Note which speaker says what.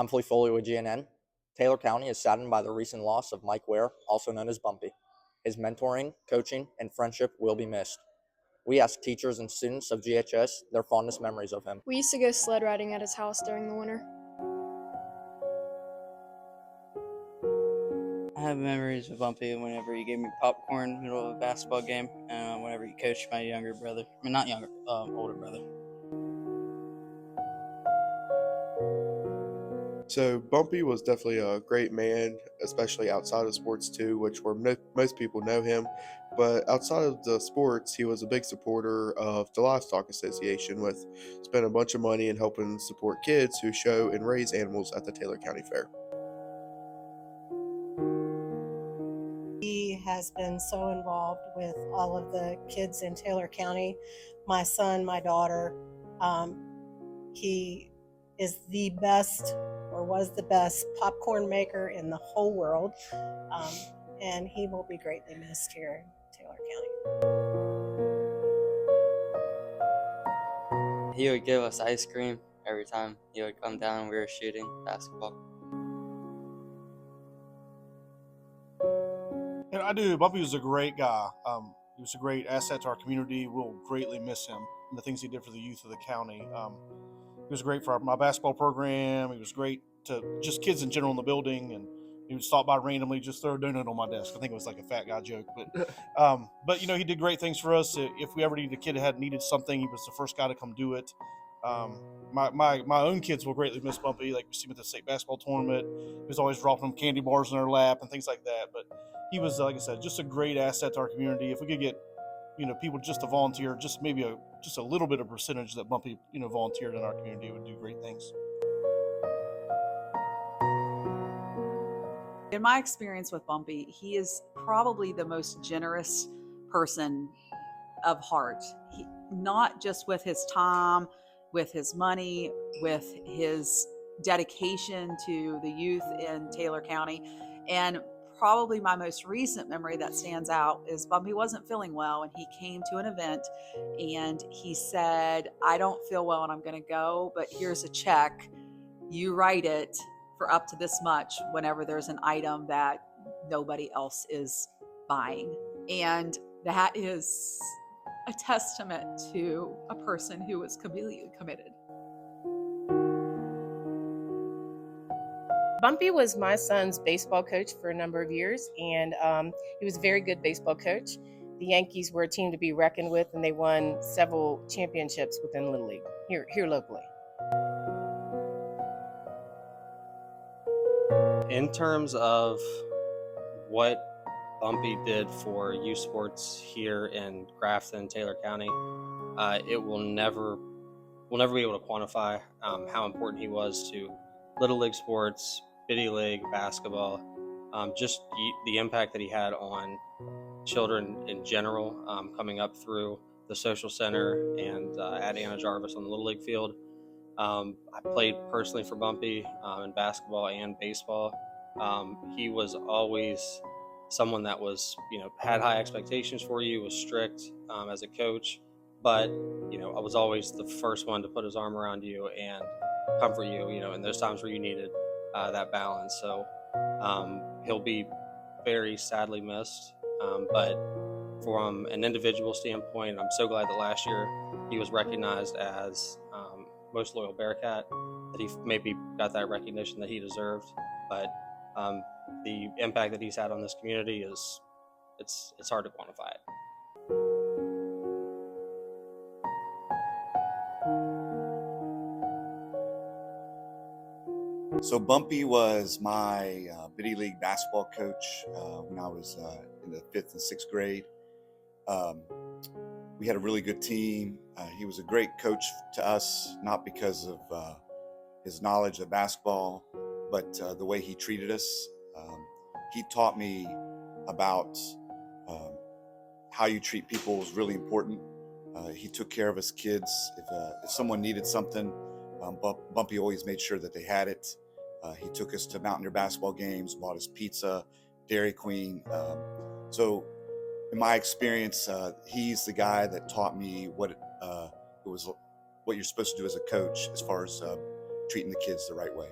Speaker 1: I'm Foley with GNN. Taylor County is saddened by the recent loss of Mike Ware, also known as Bumpy. His mentoring, coaching, and friendship will be missed. We asked teachers and students of GHS their fondest memories of him.
Speaker 2: We used to go sled riding at his house during the winter.
Speaker 3: I have memories of Bumpy whenever he gave me popcorn in the middle of a basketball game, and whenever he coached my younger brother. I mean, not younger, older brother.
Speaker 4: So Bumpy was definitely a great man, especially outside of sports too, which where most people know him. But outside of the sports, he was a big supporter of the Livestock Association, with spending a bunch of money and helping support kids who show and raise animals at the Taylor County Fair.
Speaker 5: He has been so involved with all of the kids in Taylor County. My son, my daughter, he is the best, or was the best, popcorn maker in the whole world, and he will be greatly missed here in Taylor County.
Speaker 3: He would give us ice cream every time he would come down and we were shooting basketball.
Speaker 6: And I do. Bumpy was a great guy. He was a great asset to our community. We'll greatly miss him and the things he did for the youth of the county. He was great for my basketball program. He was great to just kids in general in the building, and he would stop by randomly, just throw a donut on my desk. I think it was like a fat guy joke, but he did great things for us. If we ever needed a kid that had needed something, he was the first guy to come do it. My own kids will greatly miss Bumpy. Like, we see him at the state basketball tournament. He was always dropping them candy bars in their lap and things like that. But he was, like I said, just a great asset to our community. If we could get, people just to volunteer, just maybe just a little bit of percentage that Bumpy, volunteered in our community, it would do great things.
Speaker 7: In my experience with Bumpy, he is probably the most generous person of heart. Not just with his time, with his money, with his dedication to the youth in Taylor County. And probably my most recent memory that stands out is Bumpy wasn't feeling well, and he came to an event and he said, "I don't feel well and I'm going to go, but here's a check. You write it for up to this much whenever there's an item that nobody else is buying." And that is a testament to a person who was completely committed.
Speaker 8: Bumpy was my son's baseball coach for a number of years, and he was a very good baseball coach. The Yankees were a team to be reckoned with, and they won several championships within Little League here locally.
Speaker 9: In terms of what Bumpy did for youth sports here in Grafton, Taylor County, we'll never be able to quantify how important he was to Little League sports, Biddy League, basketball, just the impact that he had on children in general, coming up through the social center and at Anna Jarvis on the Little League field. I played personally for Bumpy in basketball and baseball. He was always someone that was, had high expectations for you, was strict as a coach, but, I was always the first one to put his arm around you and comfort you, in those times where you needed that balance. So he'll be very sadly missed, but from an individual standpoint, I'm so glad that last year he was recognized as most loyal Bearcat, that he maybe got that recognition that he deserved. But the impact that he's had on this community it's hard to quantify it.
Speaker 10: So Bumpy was my Biddy League basketball coach when I was in the 5th and 6th grade. We had a really good team. He was a great coach to us, not because of his knowledge of basketball, but the way he treated us. He taught me about how you treat people was really important. He took care of his kids. If someone needed something, Bumpy always made sure that they had it. He took us to Mountaineer basketball games, bought us pizza, Dairy Queen. So in my experience, he's the guy that taught me what you're supposed to do as a coach as far as treating the kids the right way.